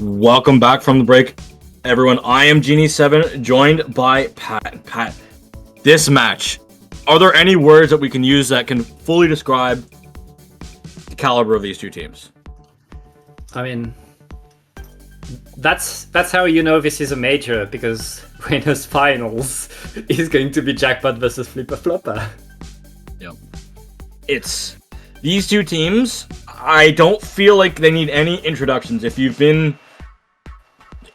Welcome back from the break, everyone. I am Genie7, joined by Pat. Pat, this match, are there any words that we can use that can fully describe the caliber of these two teams? I mean, that's how you know this is a major, because winners finals is going to be Jackpot versus Flippa Floppa. Yeah. It's these two teams. I don't feel like they need any introductions. If you've been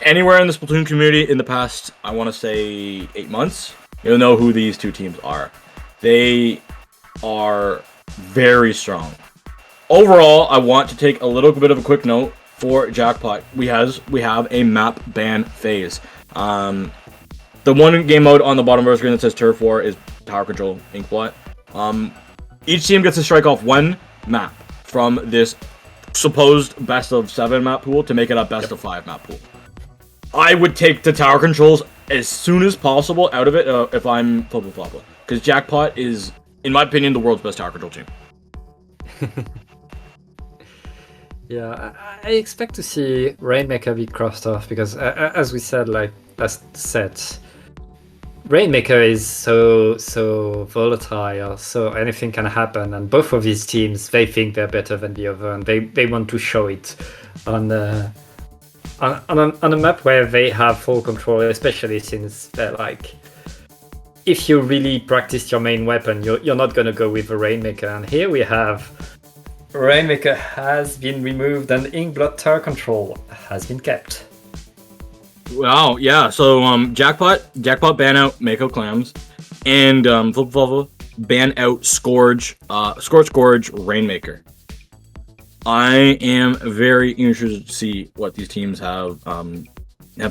anywhere in the Splatoon community in the past, I want to say 8 months, you'll know who these two teams are. They are very strong. Overall, I want to take a little bit of a quick note for Jackpot. We have a map ban phase. The one game mode on the bottom of our screen that says Turf War is Tower Control Inkblot. Each team gets to strike off one map from this supposed best of 7 map pool to make it a best of 5 map pool. I would take the tower controls as soon as possible out of it if I'm Flippa Floppa, because Jackpot is, in my opinion, the world's best tower control team. Yeah, I expect to see Rainmaker be crossed off because, as we said, like last set, Rainmaker is so volatile, so anything can happen, and both of these teams, they think they're better than the other, and they want to show it on a map where they have full control, especially since they're like, if you really practice your main weapon, you're not gonna go with the Rainmaker, and here we have Rainmaker has been removed and Inkblot tower control has been kept. Wow, yeah. So Jackpot ban out Mako Clams, and Flippa Floppa ban out Scourge Rainmaker. I am very interested to see what these teams have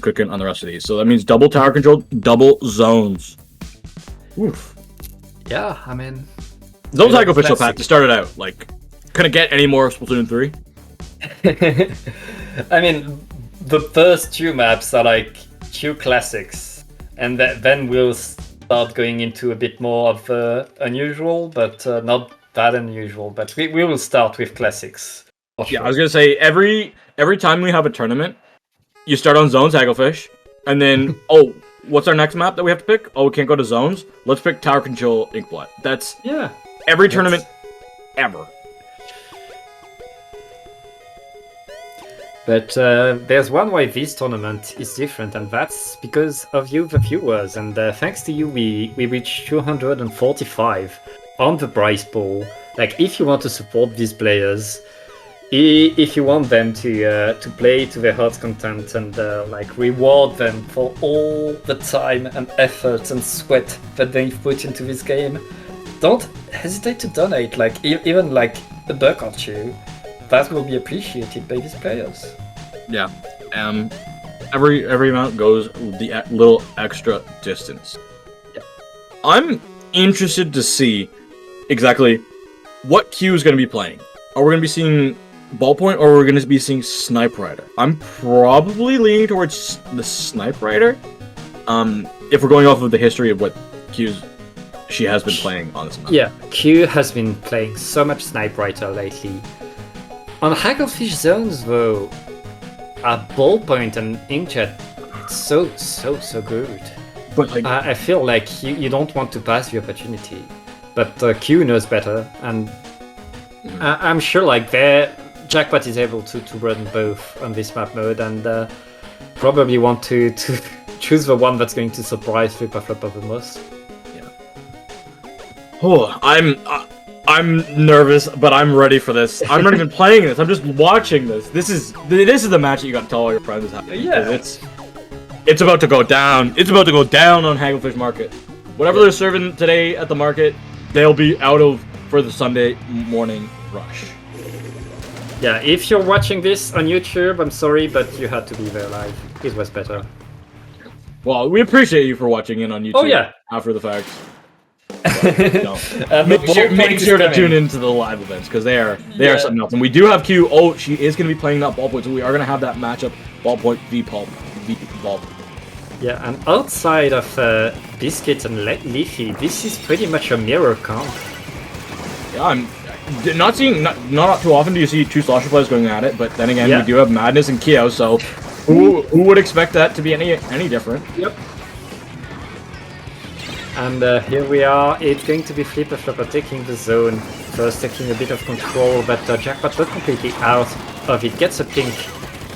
cooking on the rest of these. So that means double tower control, double zones. Oof. Yeah, I mean, Zones Hagglefish pack to start it out. Like, couldn't get any more of Splatoon 3. I mean, the first two maps are like two classics, and then we'll start going into a bit more of unusual, but not that unusual. But we will start with classics. Yeah, sure. I was gonna say every time we have a tournament, you start on Zones Hagglefish, and then what's our next map that we have to pick? Oh, we can't go to Zones. Let's pick Tower Control Inkblot. That's every tournament ever. But there's one way this tournament is different, and that's because of you, the viewers. And thanks to you, we reached 245 on the prize pool. Like, if you want to support these players, if you want them to play to their heart's content and like reward them for all the time and effort and sweat that they've put into this game, don't hesitate to donate. Like even like $1 or $2. That will be appreciated by these players. Yeah, every amount goes the little extra distance. Yeah. I'm interested to see exactly what Q is going to be playing. Are we going to be seeing Ballpoint, or are we going to be seeing Snipe Rider? I'm probably leaning towards the Snipe Rider. If we're going off of the history of what she has been playing on this map. Yeah, Q has been playing so much Snipe Rider lately. On Hagglefish zones, though, Ballpoint and Inkjet, it's so good. But like, I feel like you don't want to pass the opportunity, but Q knows better, and I'm sure like Jackpot is able to run both on this map mode, and probably want to choose the one that's going to surprise Flippa Floppa the most. Yeah. Oh, I'm nervous, but I'm ready for this. I'm not even playing this. I'm just watching this. This is the match that you got to tell all your friends is happening. Yeah. It's about to go down. It's about to go down on Hagglefish Market. Whatever they're serving today at the market, they'll be out of for the Sunday morning rush. Yeah, if you're watching this on YouTube, I'm sorry, but you had to be there live. It was better. Well, we appreciate you for watching in on YouTube. Oh yeah. After the fact. Make sure to tune into the live events, because they are something else. And we do have Q. Oh, she is going to be playing that Ballpoint, so we are going to have that matchup, Ballpoint v Ball. Yeah, and outside of Biscuit and Leafy, this is pretty much a mirror comp. Yeah, not too often do you see two Slosher players going at it, but then again, Yeah. we do have Madness and Kyo, so who would expect that to be any different? Yep. And here we are. It's going to be Flippa Floppa taking the zone. First taking a bit of control, but Jackpot not completely out of it. Gets a pink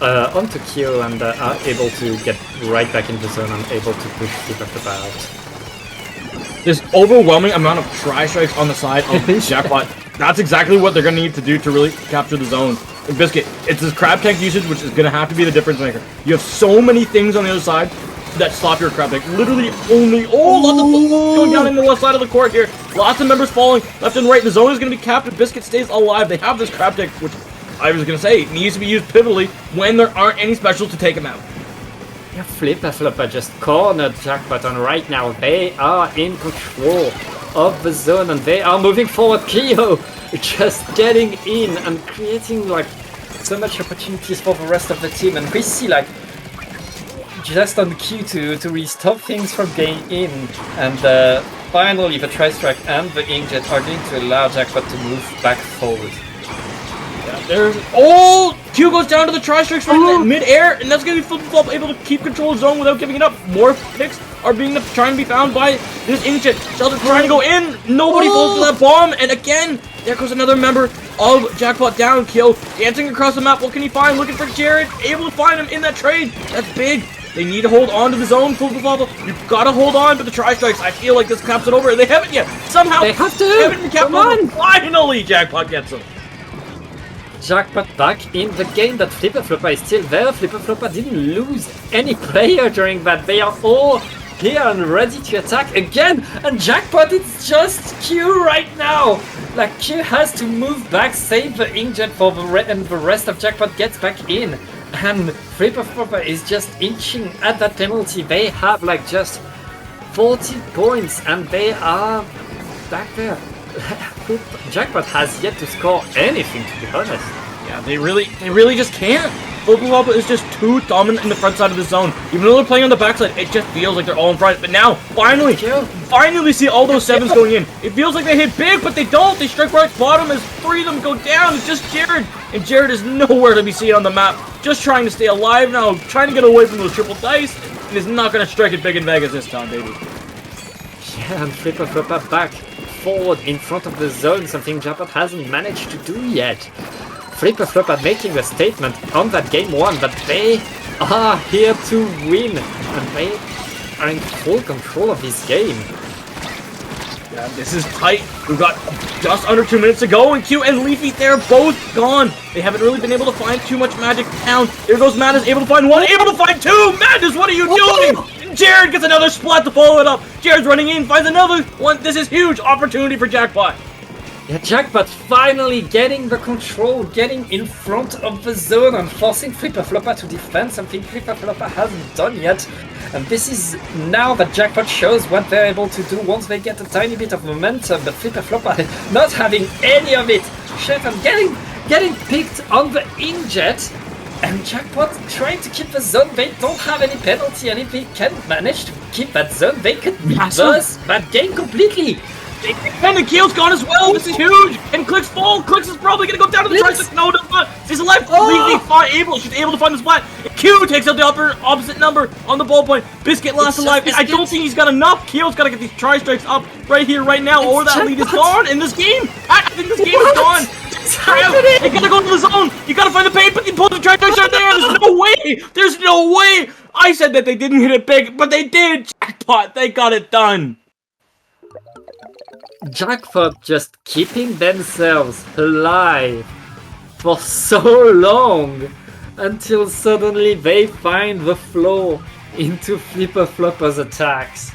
onto Kyo and are able to get right back in the zone and able to push Flippa Floppa out. This overwhelming amount of tri-strikes on the side of Jackpot. That's exactly what they're going to need to do to really capture the zone. And Biscuit, it's this crab tank usage which is going to have to be the difference maker. You have so many things on the other side that stop your crab tank. Literally only... Oh, lots of football going down in the left side of the court here. Lots of members falling left and right. The zone is going to be capped. Biscuit stays alive. They have this crab tank, which I was going to say needs to be used pivotally when there aren't any specials to take him out. Yeah, Flippa Floppa just cornered Jackpot, and right now they are in control of the zone and they are moving forward. Kyo just getting in and creating like so much opportunities for the rest of the team, and we see like just on cue to really stop things from getting in, and finally the tri-strike and the inkjet are going to allow Jackpot to move back forward. Yeah, there's... Oh! Q goes down to the tri-strikes right in mid-air, and that's going to be Flippa Floppa able to keep control of the zone without giving it up. More picks are trying to be found by this inkjet. Sheldon trying to go in. Nobody falls to that bomb, and again, there goes another member of Jackpot down. Kyo dancing across the map. What can he find? Looking for Jared. Able to find him in that trade. That's big. They need to hold on to the zone, Flippa Floppa. You've got to hold on to the tri-strikes. I feel like this caps it over. They haven't yet. Somehow, they have to. Haven't capped over. Finally, Jackpot gets him. Jackpot back in the game, but Flippa Floppa is still there. Flippa Floppa didn't lose any player during that. They are all here and ready to attack again, and Jackpot is just Q right now. Like Q has to move back, save the inkjet for and the rest of Jackpot gets back in. And Flippa Floppa is just inching at that penalty. They have like just 40 points and they are back there. Jackpot has yet to score anything, to be honest. Yeah, they really just can't. Flippa Floppa is just too dominant in the front side of the zone. Even though they're playing on the backside, it just feels like they're all in front. But now, finally see all those sevens going in. It feels like they hit big, but they don't. They strike right bottom as three of them go down. It's just Jared. And Jared is nowhere to be seen on the map. Just trying to stay alive now, trying to get away from those triple dice. And is not going to strike it big in Vegas this time, baby. Yeah, and Flippa Floppa back forward in front of the zone, something Jackpot hasn't managed to do yet. Flippa Floppa making a statement on that game one, but they are here to win, and they are in full control of this game. Yeah, this is tight. We've got just under 2 minutes to go, and Q and Leafy, they're both gone. They haven't really been able to find too much magic down. Here goes Madness, able to find one, able to find two! Madness, what are you doing? Jared gets another splat to follow it up. Jared's running in, finds another one. This is huge opportunity for Jackpot. Yeah, Jackpot finally getting the control, getting in front of the zone and forcing Flippa Floppa to defend, something Flippa Floppa hasn't done yet. And this is now that Jackpot shows what they're able to do once they get a tiny bit of momentum, but Flippa Floppa not having any of it. Shit, and getting picked on the inkjet. And Jackpot trying to keep the zone. They don't have any penalty, and if they can manage to keep that zone, they could reverse that game completely. And the Keel's gone as well. This is huge. And Clicks fall. Clicks is probably going to go down to the tri-strike. No, does not. She's alive. She's able to find the spot. Q takes out the opposite number on the ballpoint. Biscuit last alive. And I don't think he's got enough. Keel's got to get these tri-strikes up right here, right now, or that lead is gone in this game. I think this game is gone. You gotta go to the zone. You gotta find the paint, but you pull the tri-strikes right there. There's no way. There's no way. I said that they didn't hit it big, but they did. Jackpot. They got it done. Jackpot just keeping themselves alive for so long until suddenly they find the flow into Flippa Floppa's attacks.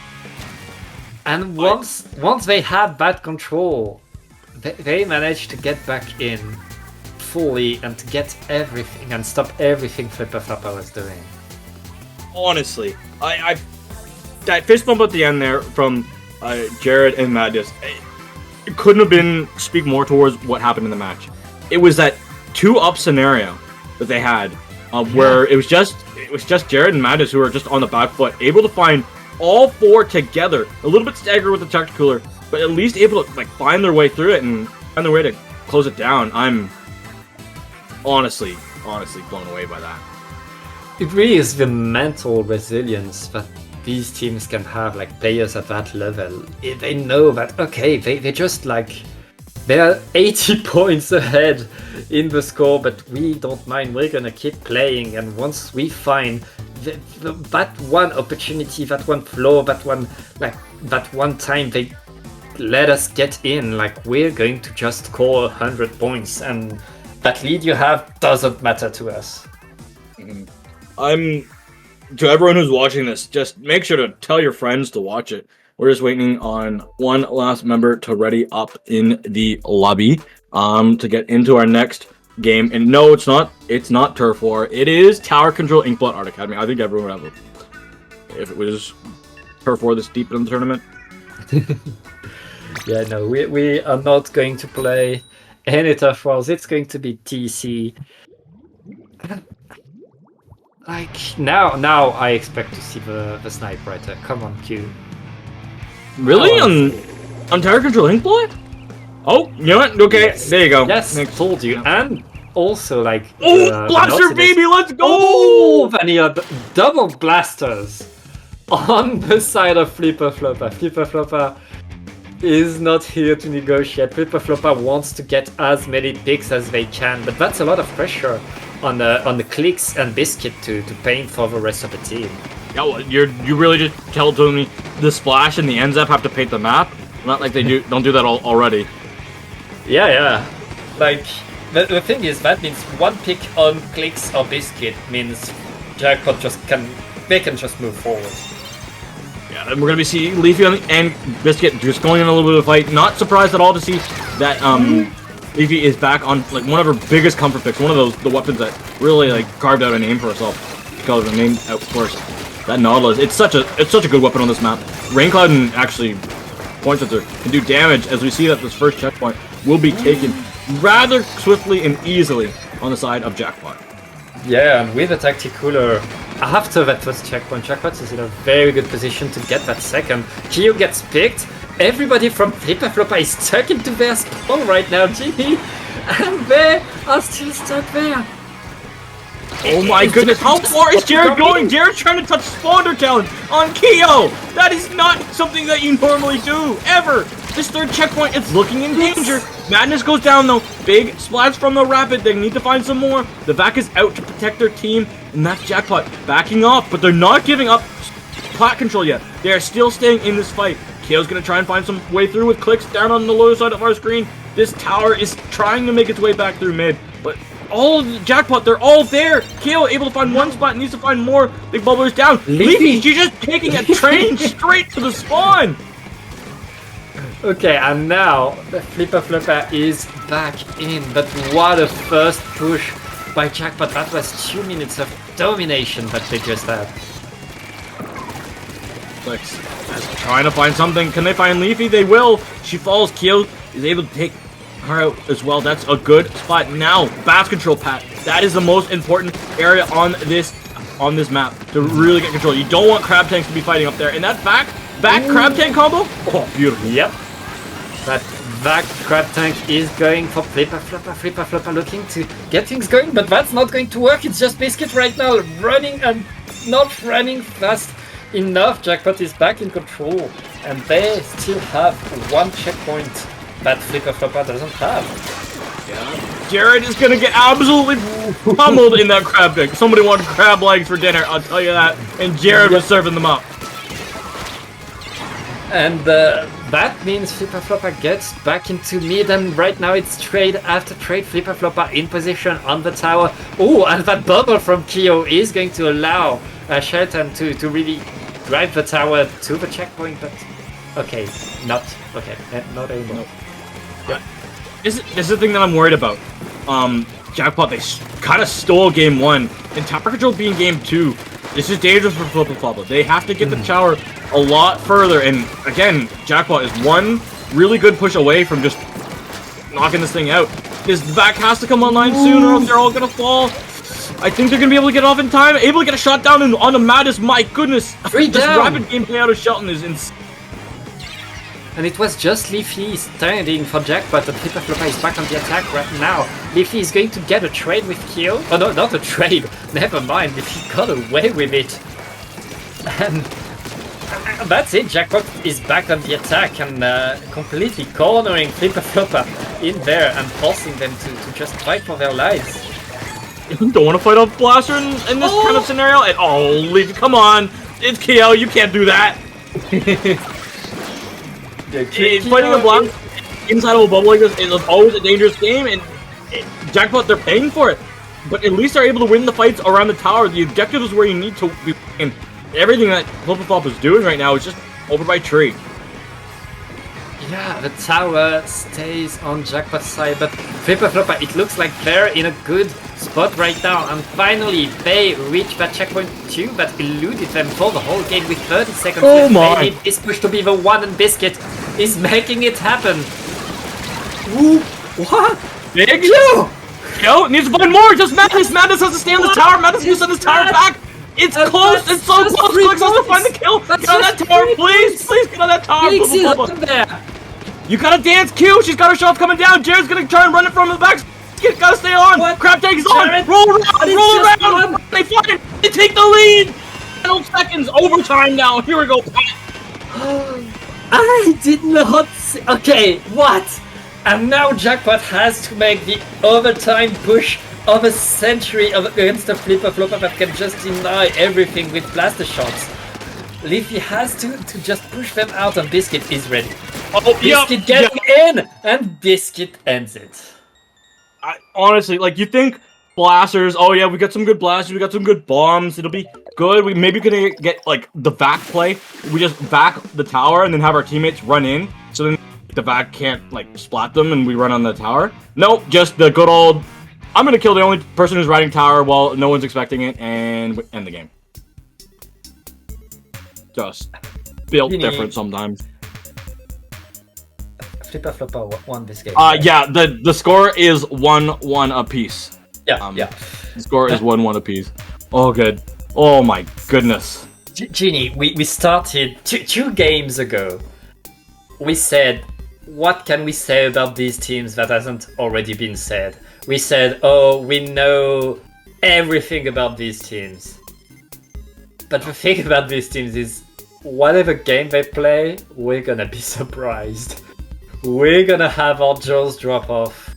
And once they have that control, they manage to get back in fully and to get everything and stop everything Flippa Floppa was doing. Honestly, that fist bump at the end there from Jared and Madness, it couldn't have been speak more towards what happened in the match. It was that 2-up scenario that they had, where it was just Jared and Madness who were just on the back foot, able to find all four together. A little bit staggered with the tactical cooler, but at least able to like find their way through it and find their way to close it down. I'm honestly blown away by that. It really is the mental resilience that these teams can have, like players at that level. They know that, okay, they just like, they're 80 points ahead in the score, but we don't mind, we're gonna keep playing, and once we find that one opportunity, that one flaw, that one time they let us get in, like we're going to just score 100 points, and that lead you have doesn't matter to us. To everyone who's watching this, just make sure to tell your friends to watch it. We're just waiting on one last member to ready up in the lobby to get into our next game. And no, it's not Turf War. It is Tower Control Inkblot Art Academy. I think everyone would have it if it was Turf War this deep in the tournament. Yeah, no, we are not going to play any Turf Wars. It's going to be TC. Like, now I expect to see the snipe writer. Come on, Q. Really? On Tower Control Inkblot? Oh, you know what? Okay, yes. There you go. Yes, I told you. And also, like... Blaster baby, let's go! Oh, Vanilla, double blasters on the side of Flippa Floppa. Flippa Floppa is not here to negotiate. Flippa Floppa wants to get as many picks as they can, but that's a lot of pressure on the Clicks and Biscuit to paint for the rest of the team. Yeah, well, you really just told me the Splash and the NZAP have to paint the map? Not like they don't do that already. Yeah. Like, the thing is, that means one pick on Clicks or Biscuit means Jackpot they can just move forward. Yeah, and we're gonna be seeing Leafy and Biscuit just going in a little bit of a fight. Not surprised at all to see that Leafy is back on like one of her biggest comfort picks, one of the weapons that really like carved out a name for herself. She called her name out first. That Nautilus, it's such a good weapon on this map. Raincloud and actually Point Sensor can do damage, as we see that this first checkpoint will be taken rather swiftly and easily on the side of Jackpot. Yeah, and with the Tacticooler, after that first checkpoint, Jackpot is in a very good position to get that second. Geo gets picked. Everybody from Flippa Floppa is stuck into their spawn right now, GP, and they are still stuck there. Oh my goodness, how far is Jared going? Jared's trying to touch spawner talent on Keo! That is not something that you normally do, ever! This third checkpoint, it's looking in danger. Madness goes down though. Big splats from the Rapid. They need to find some more. The Vac is out to protect their team, and that's Jackpot backing off, but they're not giving up plat control yet. They are still staying in this fight. Keo's gonna try and find some way through with Clicks down on the lower side of our screen. This tower is trying to make its way back through mid, but all of the Jackpot, they're all there. Keo able to find one spot, needs to find more. Big Bubblers down. Leafy, she's just taking a train straight to the spawn. Okay, and now the Flippa Floppa is back in, but what a first push by Jackpot. That was 2 minutes of domination that they just had. Clicks trying to find something. Can they find Leafy? They will. She falls. Keo is able to take her out as well. That's a good spot. Now, Bass control, Pat. That is the most important area on this map to really get control. You don't want crab tanks to be fighting up there. And that back crab tank combo. Oh, beautiful. Yep. That crab tank is going for Flippa Floppa. Flippa Floppa looking to get things going, but that's not going to work. It's just Biscuit right now running and not running fast enough. Jackpot is back in control, and they still have one checkpoint that Flippa Floppa doesn't have. Yeah. Jared is gonna get absolutely pummeled in that crab tank. Somebody wanted crab legs for dinner, I'll tell you that. And Jared was serving them up. And that means Flippa Floppa gets back into mid, and right now it's trade after trade. Flippa Floppa in position on the tower. Oh, and that bubble from Keo is going to allow Shelton to really drive the tower to the checkpoint, but okay, not anymore. Nope. Yeah. This is the thing that I'm worried about. Jackpot, they kind of stole game 1, and Tower Control being game 2. This is dangerous for Flippa Floppa. They have to get the tower a lot further, and again, Jackpot is one really good push away from just knocking this thing out. This back has to come online soon, or else they're all gonna fall. I think they're gonna be able to get off in time. Able to get a shot down on the Maddest. My goodness, this rapid gameplay out of Shelton is insane. and it was just Leafy standing for Jackpot, and Flippa Floppa is back on the attack right now. Leafy is going to get a trade with Kyo. Oh no, not a trade. Never mind. Leafy got away with it. And that's it. Jackpot is back on the attack and completely cornering Flippa Floppa in there and forcing them to just fight for their lives. You don't want to fight off Blaster in this kind of scenario? And, oh, Leafy, come on. It's Kyo. You can't do that. Fighting a Blaster inside of a bubble like this is always a dangerous game, and Jackpot, they're paying for it. But at least they're able to win the fights around the tower. The objective is where you need to be. And everything that Flippa Floppa is doing right now is just over by tree. Yeah, the tower stays on Jackpot's side, but Flippa Floppa, it looks like they're in a good spot right now, and finally they reach that checkpoint 2 that eluded them for the whole game with 30 seconds Oh left. my! They need this push to be the one, and Biscuit is making it happen. Ooh, what? Big Kyo needs to find more. Just Madness. Madness has to stay on this tower. Madness needs to send this tower back. It's close. It's so close. Quick, has to find the kill. Get on that tower, please. Please get on that tower. You gotta dance, Q. She's got her shots coming down. Jared's gonna try and run it from the back. You gotta stay on. Crab Tank is on. Roll around. They fight. They take the lead. Final seconds. Overtime now. Here we go. I did not see. Okay, what? And now Jackpot has to make the overtime push of a century against a Flippa Floppa that can just deny everything with blaster shots. Leafy has to just push them out, and Biscuit is ready. Oh, Biscuit getting in, and Biscuit ends it. Honestly, like, you think blasters, oh yeah, we got some good blasters, we got some good bombs, it'll be good. We maybe gonna get like the vac play. We just vac the tower and then have our teammates run in, so then the vac can't like splat them and we run on the tower. Nope, just the good old, I'm gonna kill the only person who's riding tower while no one's expecting it and end the game. Just built different sometimes. Flippa Floppa won this game. Yeah, the score is 1-1 apiece. Yeah, The score is 1-1 apiece. Oh, good. Oh my goodness. Genie, we started two games ago. We said, what can we say about these teams that hasn't already been said? We said, oh, we know everything about these teams. But the thing about these teams is, whatever game they play, we're gonna be surprised. We're gonna have our jaws drop off.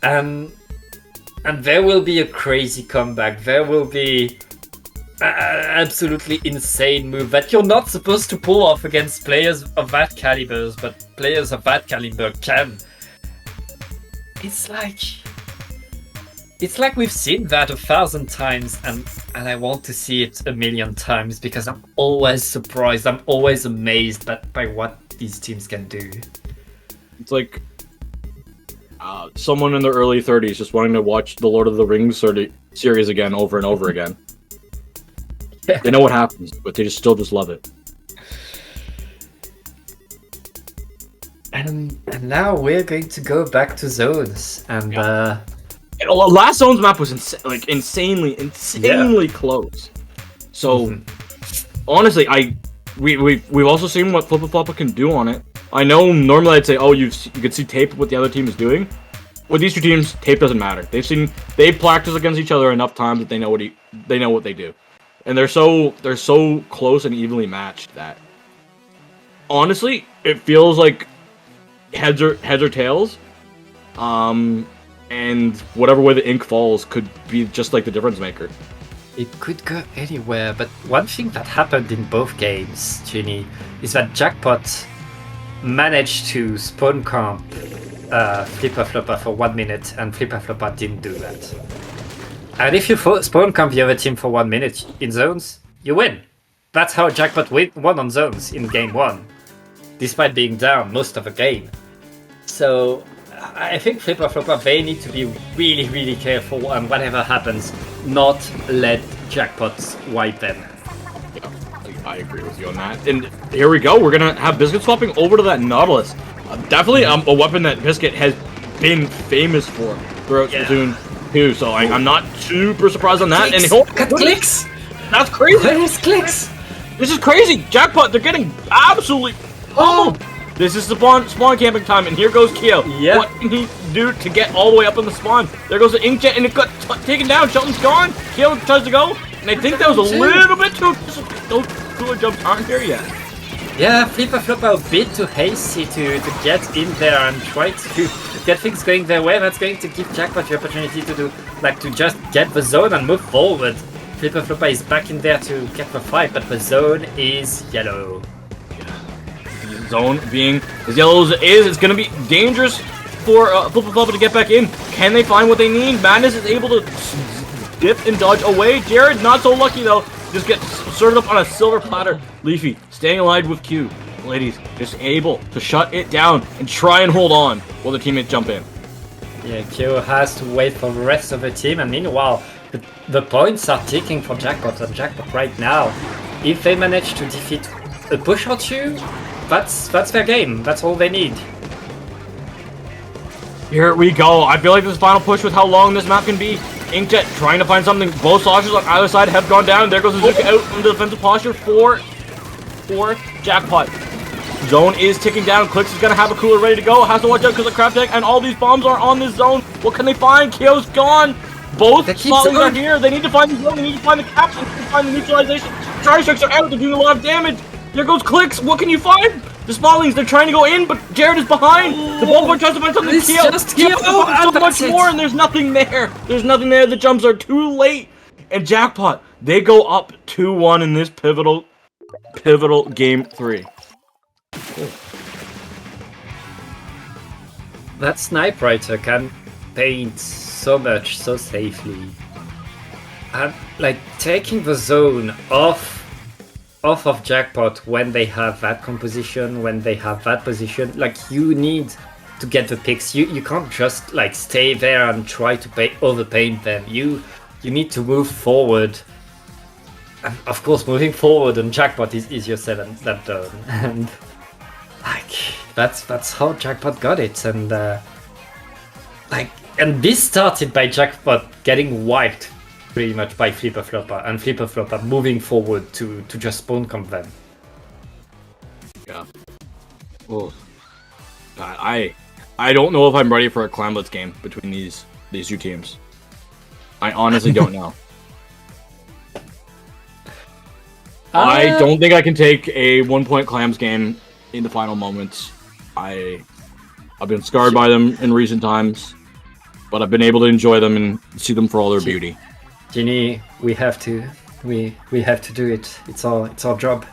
And there will be a crazy comeback. There will be absolutely insane move that you're not supposed to pull off against players of that calibers, but players of that caliber can. It's like we've seen that 1,000 times, and I want to see it 1,000,000 times because I'm always surprised. I'm always amazed by what these teams can do. It's like someone in their early 30s just wanting to watch the Lord of the Rings series again over and over again. They know what happens, but they still love it. And now we're going to go back to zones, and last zones map was insanely close. So honestly, we've also seen what Flippa Floppa can do on it. I know normally I'd say, oh, you could see tape what the other team is doing. With these two teams, tape doesn't matter. They've practiced against each other enough times that they know what they do, and they're so close and evenly matched that honestly it feels like heads or tails. And whatever way the ink falls could be just like the difference maker. It could go anywhere, but one thing that happened in both games, Ginny, is that Jackpot managed to spawn camp Flippa Floppa for 1 minute, and Flippa Floppa didn't do that. And if you spawn camp the other team for 1 minute in zones, you win. That's how Jackpot won on zones in game 1, despite being down most of the game. So I think Flippa Floppa, they need to be really, really careful, and whatever happens, not let Jackpots wipe them. Yeah, I agree with you on that. And here we go. We're gonna have Biscuit swapping over to that Nautilus. Definitely a weapon that Biscuit has been famous for throughout Splatoon 2. So I'm not super surprised on that. Clicks. And Cut clicks. That's crazy. Where's clicks? This is crazy. Jackpot, they're getting absolutely pummeled. This is spawn camping time, and here goes Keo. Yeah. What can he do to get all the way up in the spawn? There goes the Inkjet, and it got taken down. Shelton's gone. Keo tries to go, and I think that was a little bit too... Those cooler jumps aren't here yet. Yeah, Flippa Floppa a bit too hasty to get in there and try to get things going their way. That's going to give Jackpot the opportunity to do, like, to just get the zone and move forward. Flippa Floppa is back in there to get the fight, but the zone is yellow. The zone being as yellow as it is, it's going to be dangerous for Flippa Floppa to get back in. Can they find what they need? Madness is able to dip and dodge away. Jared, not so lucky though. Just gets served up on a silver platter. Leafy staying alive with Q. Ladies just able to shut it down and try and hold on while the teammates jump in. Yeah, Q has to wait for the rest of the team, and meanwhile, the points are ticking for Jackpot, and Jackpot right now, if they manage to defeat a push or two, that's their game. That's all they need. Here we go. I feel like this final push with how long this map can be. Inkjet trying to find something. Both Slashers on either side have gone down. There goes Azuka out from the defensive posture for Jackpot. Zone is ticking down. Clicks is going to have a cooler ready to go. Has to watch out because of Crab Tech, and all these bombs are on this zone. What can they find? Keo's gone. Both Smallings are here. They need to find the zone. They need to find the caps. They need to find the neutralization. Tri-Strikes are out. They're doing a lot of damage. There goes Clicks. What can you find? The Smallings, they're trying to go in, but Jared is behind. The Ballboy tries to find something. It's just Keo, so much more, and there's nothing there. There's nothing there. The jumps are too late. And Jackpot, they go up 2-1 in this pivotal game 3. That Snipe Writer can paint so much, so safely. And like taking the zone off of Jackpot when they have that composition, when they have that position, like you need to get the picks. You can't just like stay there and try to overpaint them. You need to move forward. And of course, moving forward on Jackpot is easier said than done. And like that's how Jackpot got it. And and this started by Jackpot getting wiped pretty much by Flippa Floppa, and Flippa Floppa moving forward to just spawn camp them. Yeah. Well, I don't know if I'm ready for a Clamblitz game between these two teams. I honestly don't know. I don't think I can take a 1-point Clams game in the final moments. I've been scarred by them in recent times, but I've been able to enjoy them and see them for all their beauty. Ginny, we have to do it. It's our job.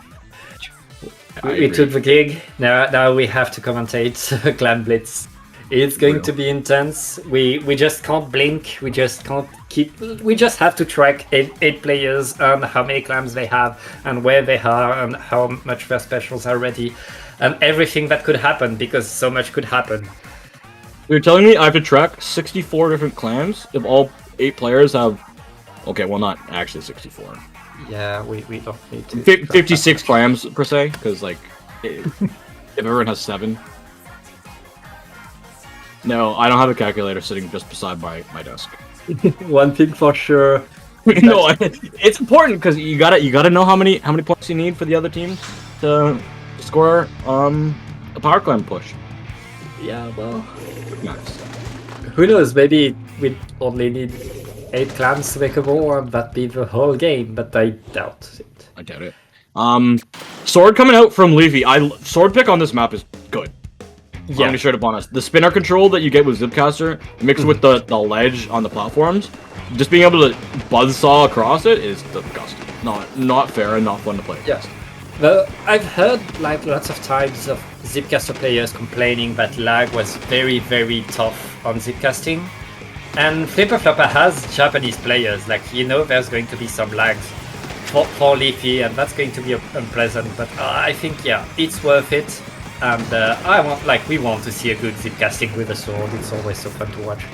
We took the gig. Now we have to commentate Clan Blitz. It's going to be intense. We just can't blink. We just can't keep. We just have to track eight players and how many clams they have and where they are and how much their specials are ready and everything that could happen, because so much could happen. You're telling me I have to track 64 different clams if all 8 players have. Okay, well, not actually 64. Yeah, we don't need to. 56 clams per se, because like, if everyone has 7. No, I don't have a calculator sitting just beside my desk. One thing for sure. No, it's important because you gotta know how many points you need for the other team to score a power clam push. Yeah, well, Nice. who knows? Maybe we only need 8 clams to make a war, and that'd be the whole game. But I doubt it. I doubt it. Sword coming out from Leafy. Sword pick on this map is good. Yeah. I'm straight up honest. The spinner control that you get with Zipcaster mixed with the ledge on the platforms, just being able to buzzsaw across it is disgusting. Not fair and not fun to play. Yeah. Well, I've heard like lots of times of Zipcaster players complaining that lag was very, very tough on Zipcasting. And Flippa Floppa has Japanese players, like, there's going to be some lags for Leafy, and that's going to be unpleasant, but I think, yeah, it's worth it. And we want to see a good Zipcasting with a sword. It's always so fun to watch.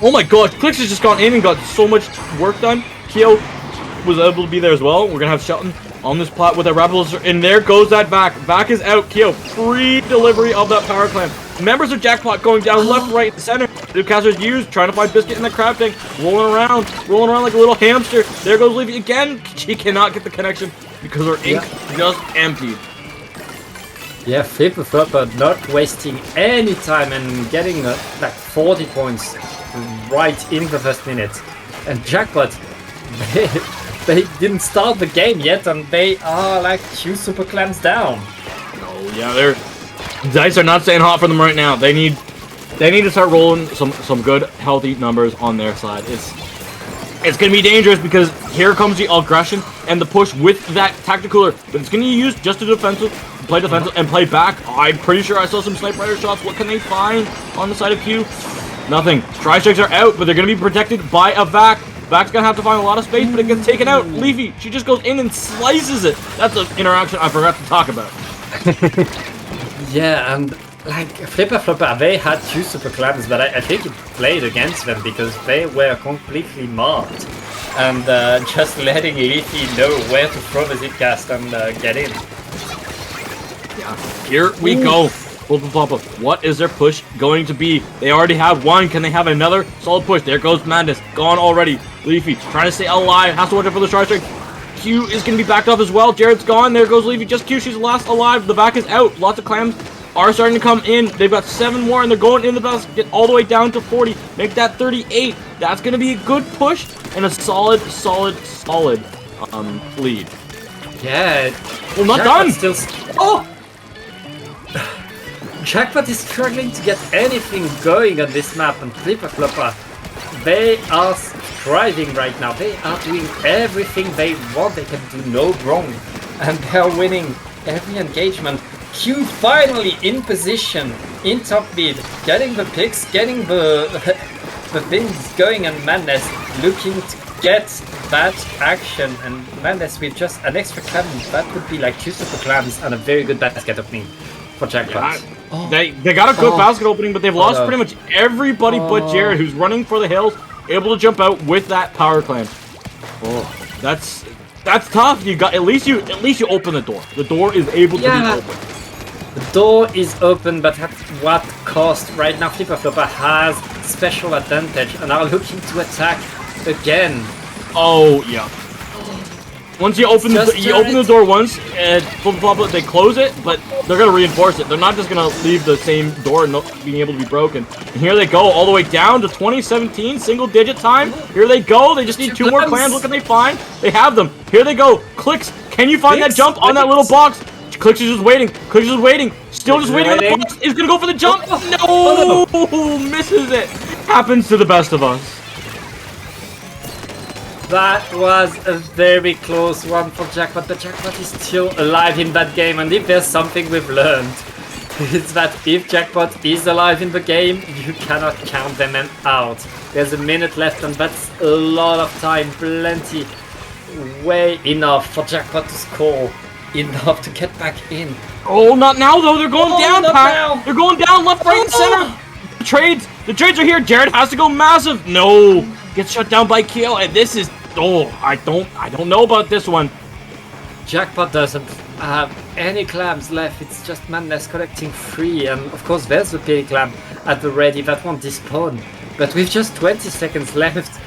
Oh my god, Clicks has just gone in and got so much work done. Keo was able to be there as well. We're gonna have Shelton on this plot with a Rapid, and there goes that back. Back is out. Keo, free delivery of that power clam. Members of Jackpot going down left, right, and center. Zipcaster's used, trying to find Biscuit in the crab tank, rolling around like a little hamster. There goes Leafy again. She cannot get the connection because her ink just emptied. Yeah, Flippa Floppa not wasting any time and getting like 40 points right in the first minute. And Jackpot, they, they didn't start the game yet and they are like 2 super clams down. Oh yeah, dice are not staying hot for them right now. They need to start rolling some good healthy numbers on their side. It's gonna be dangerous because here comes the aggression and the push with that tactical, but it's gonna be used just to play defensive and play back. I'm pretty sure I saw some sniper rider shots. What can they find on the side of Q? Nothing. Tri-strikes are out, but they're gonna be protected by a Vac. Vac's gonna have to find a lot of space, but it gets taken out. Leafy, she just goes in and slices it. That's an interaction I forgot to talk about. Yeah, and like Flippa Floppa, they had 2 super clams, but I think it played against them because they were completely marked. And just letting Leafy know where to throw the zipcast and get in. Yeah, here we go. Flippa Floppa, what is their push going to be? They already have one. Can they have another solid push? There goes Madness. Gone already. Leafy trying to stay alive. Has to watch out for the Tri-Strike. Q is going to be backed off as well. Jared's gone. There goes Leafy. Just Q. She's last alive. The back is out. Lots of clams are starting to come in. They've got 7 more and they're going in the basket all the way down to 40. Make that 38. That's going to be a good push and a solid lead. Yeah. Well, not done. Still oh! Jackpot is struggling to get anything going on this map, and Flippa Floppa, they are thriving right now. They are doing everything they want. They can do no wrong, and they are winning every engagement. Q finally in position, in top mid, getting the picks, getting the things going, and Madness looking to get that action. And Madness with just an extra clam, that would be like 2 super clams and a very good basket opening for Jackpot. Yeah. They got a good basket opening, but they've lost pretty much everybody but Jared, who's running for the hills, able to jump out with that power clam. Oh, that's tough. You got at least you open the door. The door is able to be open. The door is open, but at what cost? Right now, Flippa Floppa has special advantage and are looking to attack again. Oh yeah. Once you open the door once, Flippa Floppa, they close it, but they're gonna reinforce it. They're not just gonna leave the same door not being able to be broken. And here they go, all the way down to 2017, single-digit time. Here they go. They just need 2 more clams. What can they find? They have them. Here they go. Clicks. Can you find that jump on that little box? Clicks is just waiting. Clicks is just waiting. Still just waiting on the box. He's gonna go for the jump. No, misses it. Happens to the best of us. That was a very close one for Jackpot, but Jackpot is still alive in that game, and if there's something we've learned, it's that if Jackpot is alive in the game, you cannot count them out. There's a minute left, and that's a lot of time, plenty, way enough for Jackpot to score, enough to get back in. Oh, not now though, they're going down, Pat. They're going down, left, right, and center. The trades are here. Jared has to go massive. No. Gets shut down by Keo, and this is I don't know about this one. Jackpot doesn't have any clams left. It's just Madness collecting 3, and of course there's the pay clam at the ready that won't despawn. But with just 20 seconds left,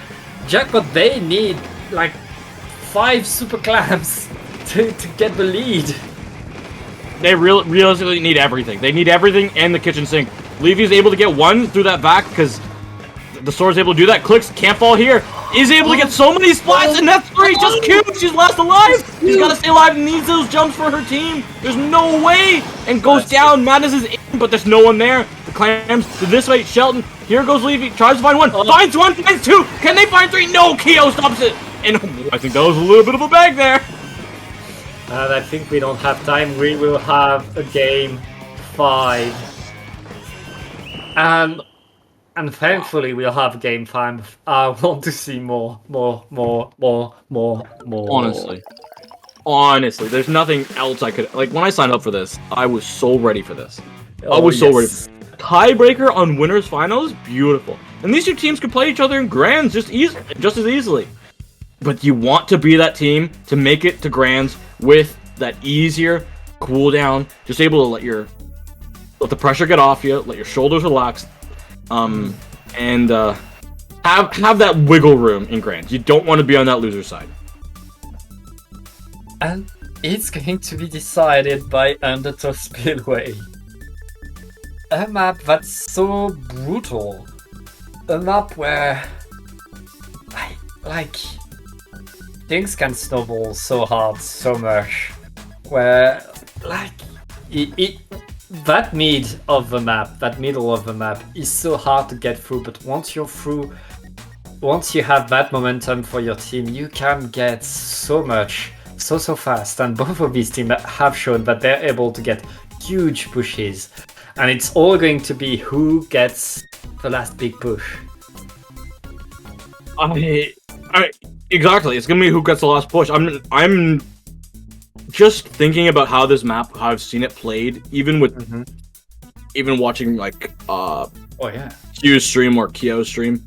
Jackpot, they need like 5 super clams to get the lead. They realistically need everything. They need everything and the kitchen sink. Levy's able to get 1 through that back because the sword's able to do that. Clicks can't fall here. Is able to get so many splats, and that's 3. Just cute. She's last alive. She's got to stay alive and needs those jumps for her team. There's no way. And goes down. Madness is in, but there's no one there. The clams to this way. Shelton. Here goes Levy. Tries to find 1. Finds 1. Finds 2. Can they find 3? No. Keo stops it. And I think that was a little bit of a bag there. And I think we don't have time. We will have a game 5. And thankfully we'll have game 5. I want to see more. Honestly, there's nothing else I could like. When I signed up for this, I was so ready for this. I was so ready. Tiebreaker on winners finals, beautiful. And these 2 teams could play each other in grands just as easily. But you want to be that team to make it to grands with that easier cooldown, just able to let the pressure get off you, let your shoulders relax. And have that wiggle room in grands. You don't want to be on that loser side. And it's going to be decided by Undertow Spillway. A map that's so brutal. A map where like things can snowball so hard, so much. Where like that mid of the map, that middle of the map is so hard to get through, but once you're through, once you have that momentum for your team, you can get so much so fast. And both of these teams have shown that they're able to get huge pushes, and it's all going to be who gets the last big push. Exactly, it's gonna be who gets the last push. I'm just thinking about how this map, how I've seen it played, even with even watching like Q's stream or Kyo's stream.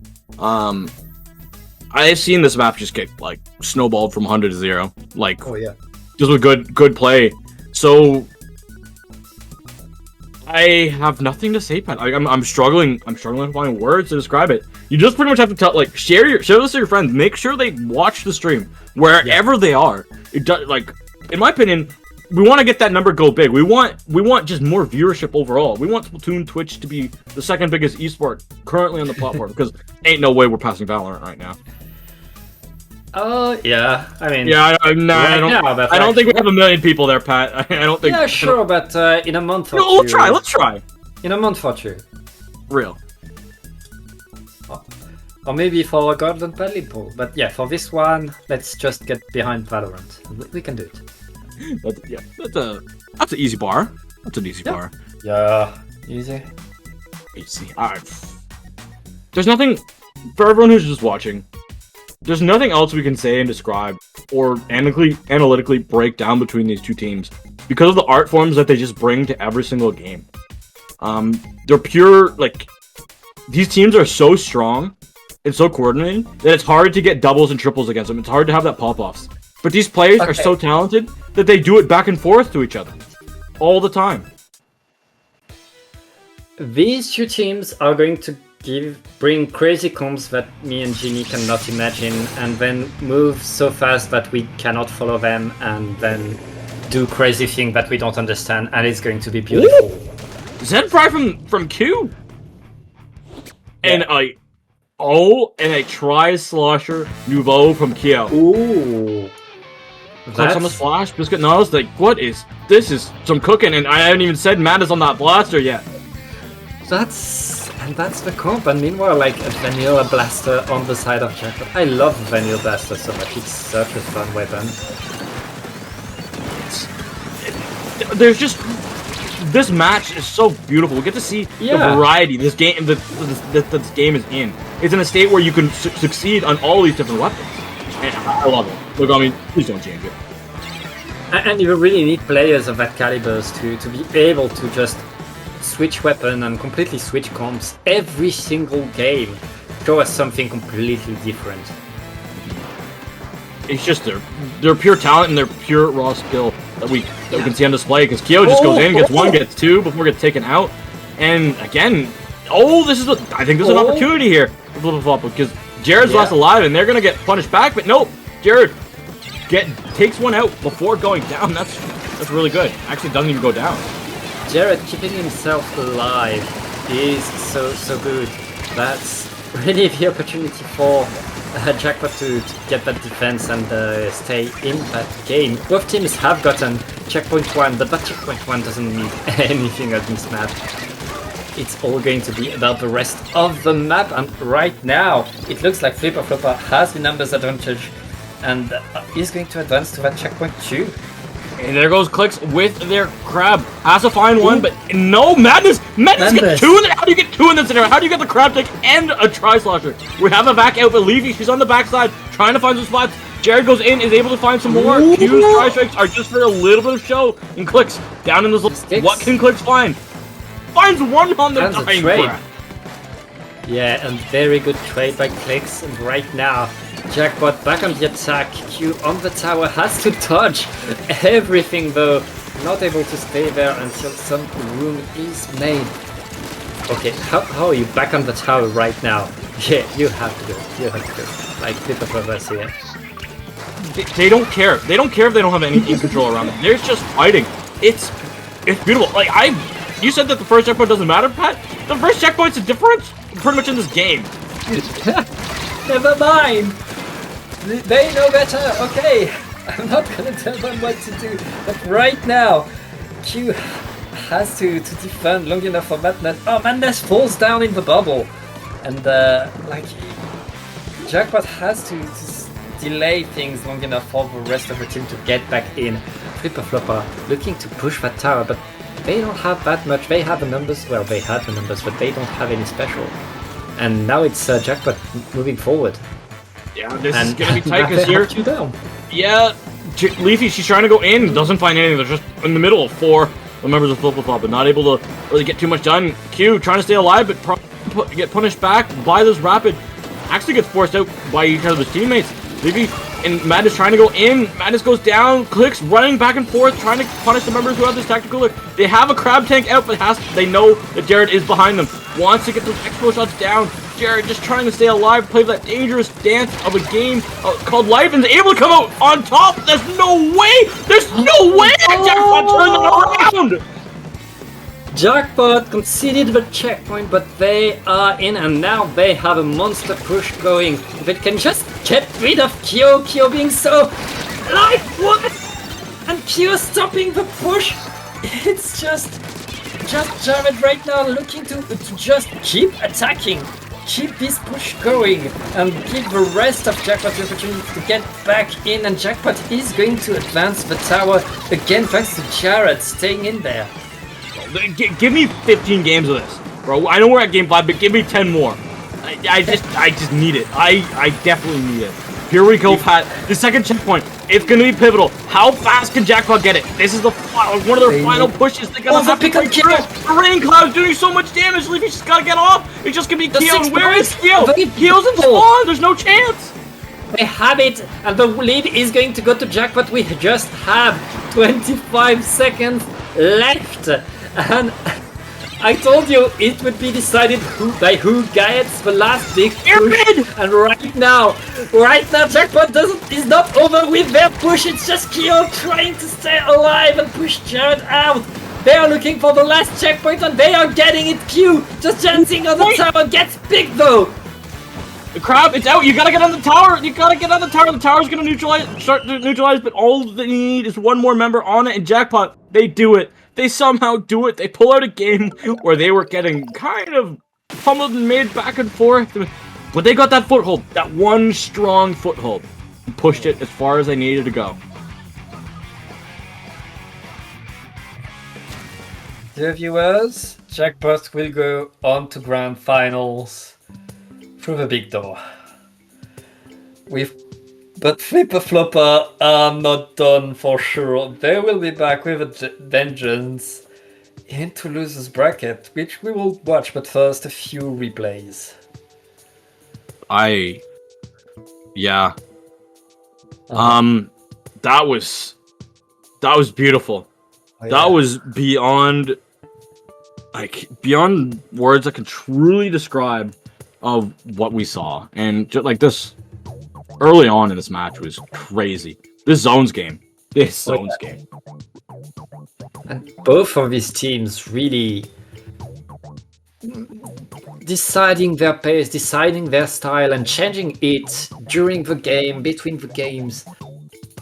I've seen this map just get like snowballed from 100 to 0, like just with good play. So I have nothing to say, Pat. I'm struggling to find words to describe it. You just pretty much have to tell, like, share this to your friends. Make sure they watch the stream wherever they are. It does, like, in my opinion, we want to get that number go big. We want just more viewership overall. We want Splatoon Twitch to be the second biggest esport currently on the platform, because ain't no way we're passing Valorant right now. Oh yeah, I mean, yeah, I don't think we have 1 million people there, Pat. I don't think. Yeah, sure, but in a month or no, two. Let's try. In a month or two. Real. Or maybe for a golden paddling pool. But yeah, for this one, let's just get behind Valorant. We can do it. That's an easy bar. That's an easy bar. Yeah, easy. Easy. Alright. There's nothing for everyone who's just watching. There's nothing else we can say and describe or analytically break down between these two teams because of the art forms that they just bring to every single game. They're pure, like, these teams are so strong and so coordinated that it's hard to get doubles and triples against them. It's hard to have that pop-offs. But these players are so talented that they do it back and forth to each other all the time. These two teams are going to bring crazy combs that me and Jimmy cannot imagine, and then move so fast that we cannot follow them, and then do crazy things that we don't understand, and it's going to be beautiful. Zenfry from Q, and a tri-slosher Nouveau from Kyo. Ooh, That's on the splash. Biscuit Nose, like, this is some cooking, and I haven't even said Matt is on that blaster yet. That's the comp, and meanwhile, like, a Vanilla Blaster on the side of Jackpot. I love Vanilla Blaster so much, it's such a fun weapon. There's just... This match is so beautiful. We get to see the variety this game this game is in. It's in a state where you can succeed on all these different weapons. And I love it. Look, I mean, please don't change it. And you really need players of that calibers to be able to just switch weapon and completely switch comps every single game. Show us something completely different. It's just their pure talent and their pure raw skill that we can see on display, because Kyo just goes in, gets one, gets two before it gets taken out. And again, I think there's an opportunity here for Flippa Floppa, because Jared's last alive and they're gonna get punished back, but nope, Jared takes one out before going down. That's really good. Actually doesn't even go down. Jared keeping himself alive is so good. That's really the opportunity for Jackpot to get that defense and stay in that game. Both teams have gotten checkpoint 1, but that checkpoint 1 doesn't mean anything on this map. It's all going to be about the rest of the map, and right now it looks like Flippa Floppa has the numbers advantage and is going to advance to that checkpoint 2. And there goes Clicks with their crab. Has to find one, but no, Madness get two in there. How do you get two in this scenario? How do you get the crab tick and a tri-slosher? We have a back out, but Levy, she's on the backside trying to find some spots. Jared goes in, is able to find some more. Q's tri-strikes are just for a little bit of show. And Clicks down in this. What can Clicks find? Finds one on the dying crab. Yeah, and very good trade by Clicks. And right now, Jackpot back on the attack. Q on the tower, has to dodge everything though. Not able to stay there until some room is made. Okay, how are you back on the tower right now? Yeah, you have to do it. You have to do it. Like Flippa Floppa here. they don't care. They don't care if they don't have any ink control around them. They're just fighting. It's beautiful. Like you said that the first checkpoint doesn't matter, Pat. The first checkpoint's a difference pretty much in this game. Never mind. They know better. Okay, I'm not gonna tell them what to do. But right now, Q has to defend long enough for Madness. Oh, Madness falls down in the bubble, and like Jackpot has to delay things long enough for the rest of the team to get back in. Flippa Floppa looking to push that tower, but they don't have that much. They have the numbers. Well, they had the numbers, but they don't have any special. And now it's Jackpot moving forward. Yeah, this is gonna be tight because here. You down. Yeah, Leafy, she's trying to go in, doesn't find anything. They're just in the middle of 4 members of Flippa Floppa, but not able to really get too much done. Q trying to stay alive, but get punished back by this rapid. Actually gets forced out by each of his teammates. Leafy and Madness trying to go in. Madness goes down. Clicks running back and forth, trying to punish the members who have this tactical look. They have a crab tank out, but they know that Jared is behind them. Wants to get those expo shots down. Jared just trying to stay alive, play that dangerous dance of a game called life, and is able to come out on top. There's no way! There's no way that Jackpot turned that around! Jackpot conceded the checkpoint, but they are in, and now they have a monster push going. If it can just get rid of Kyo being so like what? And Kyo stopping the push. It's just Jared right now looking to just keep attacking, keep this push going, and give the rest of Jackpot the opportunity to get back in. And Jackpot is going to advance the tower again, thanks to Jared staying in there. Give me 15 games of this, bro. I know we're at game 5, but give me 10 more. I just need it. I definitely need it. Here we go, Pat. The second checkpoint. It's gonna be pivotal. How fast can Jackpot get it? This is the one of their final pushes. They're gonna have to pick through it. The rain cloud's doing so much damage. Leafy's just gotta get off. It's just gonna be Kyo. And where is Kyo? Kyo's in spawn. There's no chance. They have it, and the lead is going to go to Jackpot. We just have 25 seconds left. And I told you it would be decided by who gets the last big push. And right now Jackpot is not over with their push. It's just Kyo trying to stay alive and push Jared out. They are looking for the last checkpoint, and they are getting it. Q just dancing on the tower, gets big though. The crab, it's out. You gotta get on the tower. You gotta get on the tower. The tower's gonna start to neutralize, but all they need is one more member on it. And Jackpot, they do it. They somehow do it. They pull out a game where they were getting kind of pummeled and made back and forth. But they got that foothold, that one strong foothold, and pushed it as far as they needed to go. Dear viewers, Jackpot will go on to grand finals through the big door. But Flippa Floppa are not done for sure. They will be back with a vengeance into losers bracket, which we will watch. But first, a few replays. Yeah. That was beautiful. Oh, yeah. That was beyond words I can truly describe of what we saw. And just like this early on in this match was crazy. This zones game. And both of these teams really deciding their pace, deciding their style, and changing it during the game, between the games,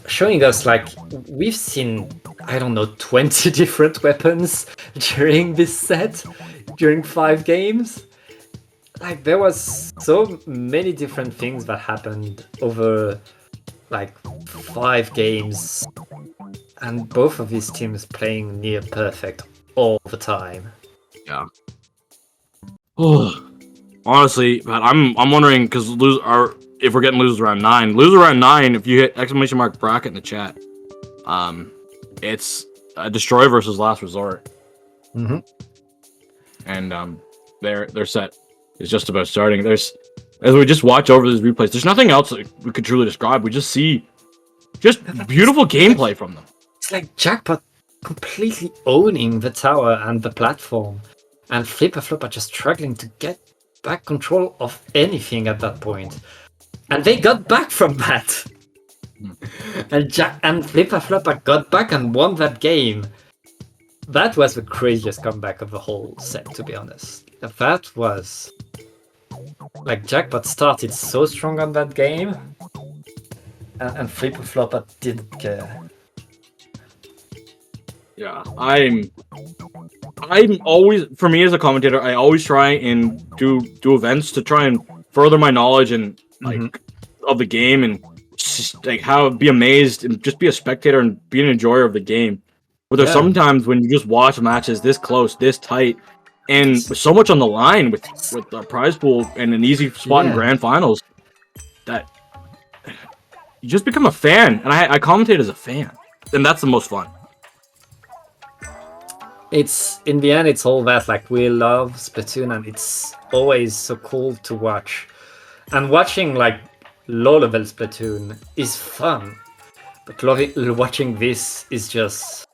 showing us like we've seen, I don't know, 20 different weapons during this set, during 5 games. Like there was so many different things that happened over like 5 games, and both of these teams playing near perfect all the time. Yeah. Honestly, but I'm wondering because if we're getting losers around 9, if you hit !bracket in the chat, it's a destroy versus last resort. Mm-hmm. And their set is just about starting. As we just watch over these replays, there's nothing else that we could truly describe. We just see beautiful gameplay from them. It's like Jackpot completely owning the tower and the platform, and Flippa Floppa just struggling to get back control of anything at that point. And they got back from that. and Flippa Floppa got back and won that game. That was the craziest comeback of the whole set, to be honest. That was like Jackpot started so strong on that game, and Flippa Floppa didn't care. Yeah, I'm always, for me as a commentator, I always try and do events to try and further my knowledge and like of the game, and just like be amazed and just be a spectator and be an enjoyer of the game. But there's sometimes when you just watch matches this close, this tight, and with so much on the line with the prize pool and an easy spot in grand finals, that you just become a fan. And I commentate as a fan, and that's the most fun. It's in the end, it's all that. Like, we love Splatoon, and it's always so cool to watch. And watching like low-level Splatoon is fun, but watching this is just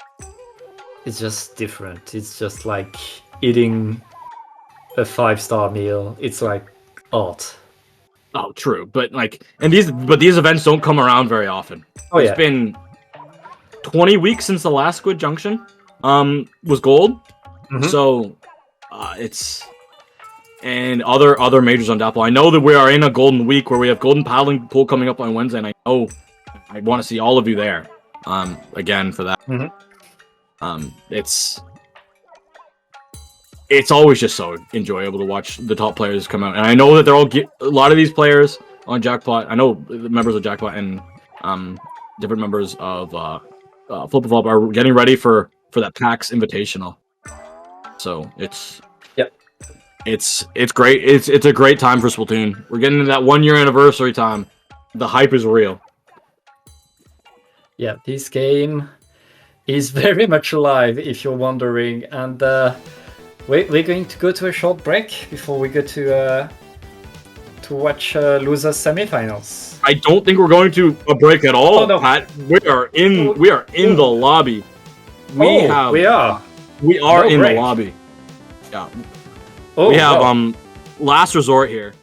different. It's just like eating a 5-star meal. It's like art. Oh, true, but these events don't come around very often. It's been 20 weeks since the last Squid Junction was gold, so it's and other majors on Dapple. I know that we are in a golden week where we have golden paddling pool coming up on Wednesday, and I know I want to see all of you there again for that. It's always just so enjoyable to watch the top players come out, and I know that they're all a lot of these players on Jackpot. I know the members of Jackpot and different members of Flippa Floppa are getting ready for that PAX Invitational. So it's great. It's a great time for Splatoon. We're getting to that 1-year anniversary time. The hype is real. Yeah, this game is very much alive, if you're wondering, and we're going to go to a short break before we go to watch losers semifinals. I don't think we're going to a break at all, Pat. We are in the lobby. We are in the lobby. Yeah. We have last resort here.